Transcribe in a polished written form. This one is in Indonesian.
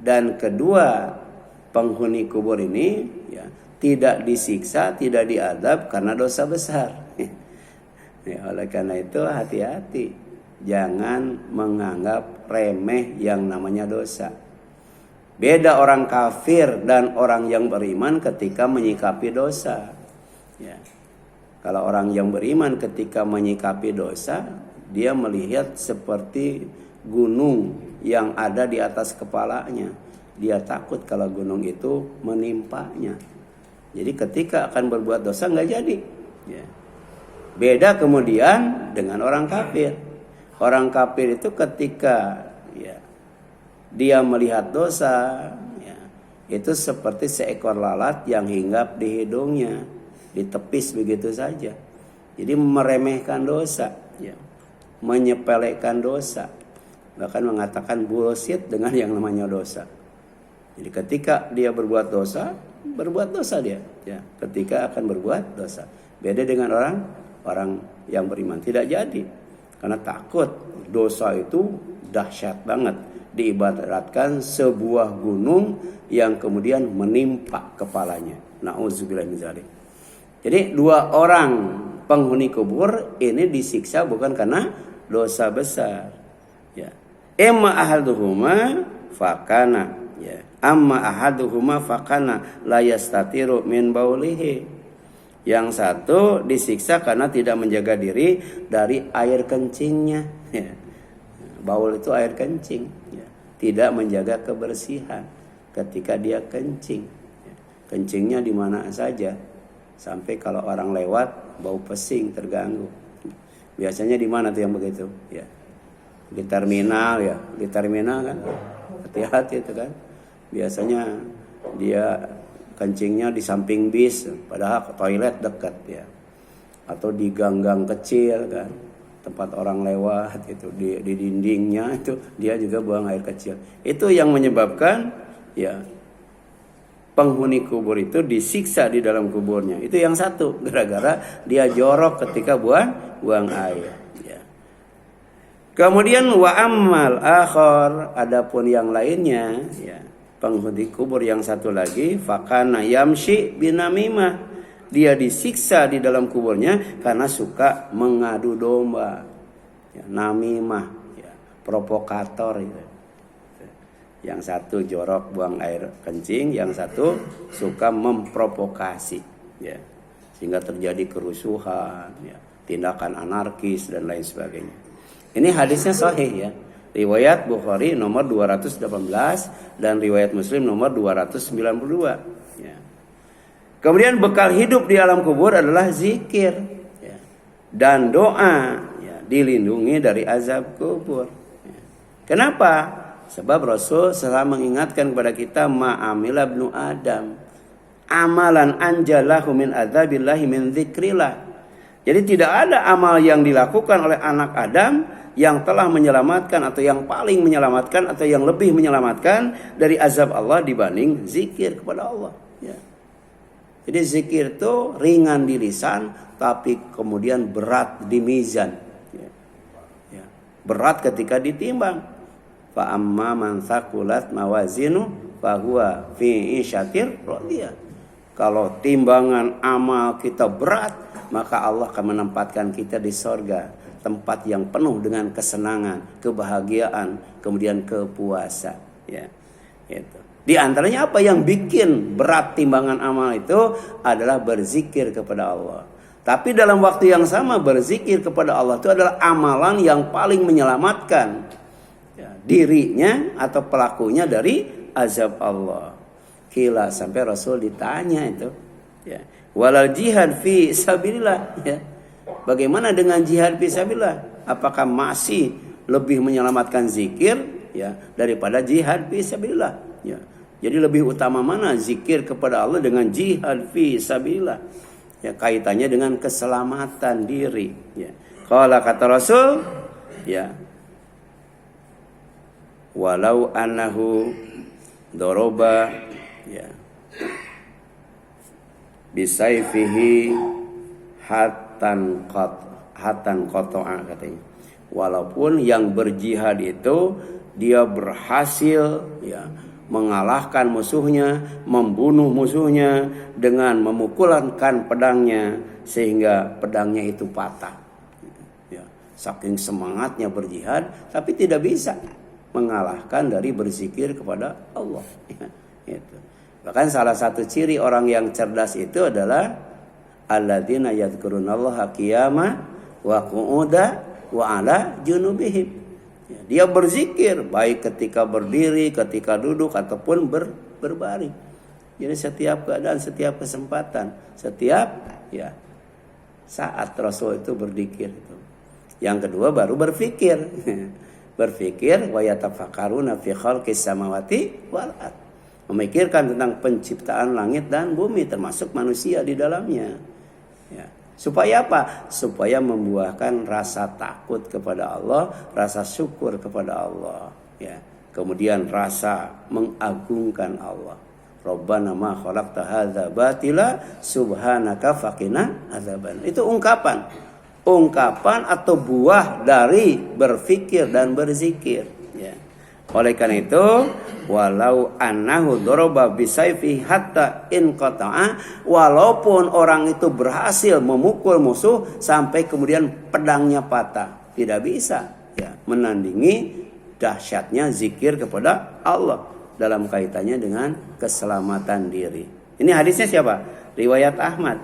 dan kedua penghuni kubur ini ya tidak disiksa, tidak diadab karena dosa besar. Ya, oleh karena itu hati-hati, jangan menganggap remeh yang namanya dosa. Beda orang kafir dan orang yang beriman ketika menyikapi dosa. Ya. Kalau orang yang beriman ketika menyikapi dosa, dia melihat seperti gunung yang ada di atas kepalanya. Dia takut kalau gunung itu menimpanya. Jadi ketika akan berbuat dosa nggak jadi. Ya. Beda kemudian dengan orang kafir. Orang kafir itu ketika ya dia melihat dosa, ya, itu seperti seekor lalat yang hinggap di hidungnya, ditepis begitu saja. Jadi meremehkan dosa, ya, menyepelekan dosa, bahkan mengatakan bullshit dengan yang namanya dosa. Jadi ketika dia berbuat dosa dia, ya, ketika akan berbuat dosa. Beda dengan orang yang beriman, tidak jadi, karena takut dosa itu dahsyat banget. Diibaratkan sebuah gunung yang kemudian menimpa kepalanya. Nauzubillah min dzalik. Jadi dua orang penghuni kubur ini disiksa bukan karena dosa besar. Ya. Amma ahaduhuma fakana. Ya. Amma ahaduhuma fakana la yastatiru min baulihi. Yang satu disiksa karena tidak menjaga diri dari air kencingnya. Ya. Baul itu air kencing, ya. Tidak menjaga kebersihan ketika dia kencing, ya. Kencingnya di mana saja, sampai kalau orang lewat bau pesing terganggu. Biasanya di mana tuh yang begitu, ya? Di terminal, ya. Di terminal kan, hati-hati itu kan. Biasanya dia kencingnya di samping bis, padahal toilet dekat, ya. Atau di gang-gang kecil kan, tempat orang lewat itu, di dindingnya itu dia juga buang air kecil. Itu yang menyebabkan ya penghuni kubur itu disiksa di dalam kuburnya. Itu yang satu, gara-gara dia jorok ketika buang air, ya. Kemudian wa ammal akhar, adapun yang lainnya, ya, penghuni kubur yang satu lagi fakana yamshi binamimah. Dia disiksa di dalam kuburnya karena suka mengadu domba, ya, namimah, ya, provokator itu. Yang satu jorok buang air kencing, yang satu suka memprovokasi, ya, sehingga terjadi kerusuhan, ya, tindakan anarkis dan lain sebagainya. Ini hadisnya sahih, ya. Riwayat Bukhari nomor 218 dan riwayat Muslim nomor 292. Ya. Kemudian bekal hidup di alam kubur adalah zikir, ya, dan doa, ya, dilindungi dari azab kubur. Ya. Kenapa? Sebab Rasul selalu mengingatkan kepada kita ma'amila ibnu Adam amalan anjalahu min adzabillahi min dzikrillah. Jadi tidak ada amal yang dilakukan oleh anak Adam yang telah menyelamatkan atau yang paling menyelamatkan atau yang lebih menyelamatkan dari azab Allah dibanding zikir kepada Allah, ya. Jadi zikir itu ringan di lisan, tapi kemudian berat di mizan. Ya. Ya. Berat ketika ditimbang. Fa amma man thaqulat mawazinu fa huwa fi isyatir radiyah. Kalau timbangan amal kita berat, maka Allah akan menempatkan kita di sorga, tempat yang penuh dengan kesenangan, kebahagiaan, kemudian kepuasan. Ya, itu. Di antaranya apa yang bikin berat timbangan amal itu adalah berzikir kepada Allah. Tapi dalam waktu yang sama berzikir kepada Allah itu adalah amalan yang paling menyelamatkan, ya, dirinya atau pelakunya dari azab Allah. Kila, sampai Rasul ditanya itu, ya, walal jihad fi sabilillah, ya. Bagaimana dengan jihad fi sabilillah? Apakah masih lebih menyelamatkan zikir, ya, daripada jihad fi sabilillah, ya? Jadi lebih utama mana zikir kepada Allah dengan jihad fi sabilillah? Ya, kaitannya dengan keselamatan diri, ya. Kalau kata Rasul, ya, walau annahu doroba, ya, bisayfihi hatan qata'a, katanya. Walaupun yang berjihad itu dia berhasil, ya, mengalahkan musuhnya, membunuh musuhnya dengan memukulkan pedangnya sehingga pedangnya itu patah. Ya, saking semangatnya berjihad, tapi tidak bisa mengalahkan dari berzikir kepada Allah. Ya, gitu. Bahkan salah satu ciri orang yang cerdas itu adalah alladzina yadhkurunallaha qiyaman wa qu'uda wa ala junubihim. Ya, dia berzikir baik ketika berdiri, ketika duduk ataupun berbaring. Jadi setiap keadaan, setiap kesempatan, setiap ya saat Rasul itu berzikir itu. Yang kedua baru berpikir. Berpikir wa yatafakkaruna fi khalqis samawati wal ard. Memikirkan tentang penciptaan langit dan bumi termasuk manusia di dalamnya. Ya. Supaya apa? Supaya membuahkan rasa takut kepada Allah, rasa syukur kepada Allah. Ya. Kemudian rasa mengagungkan Allah. Rabbana ma khalaqta hadza batila subhanaka faqina adzaban. Itu ungkapan atau buah dari berfikir dan berzikir. Ya. Oleh karena itu, walau annahu daraba bisayfi hatta inqata'a, walaupun orang itu berhasil memukul musuh sampai kemudian pedangnya patah, tidak bisa ya menandingi dahsyatnya zikir kepada Allah dalam kaitannya dengan keselamatan diri. Ini hadisnya siapa? Riwayat Ahmad.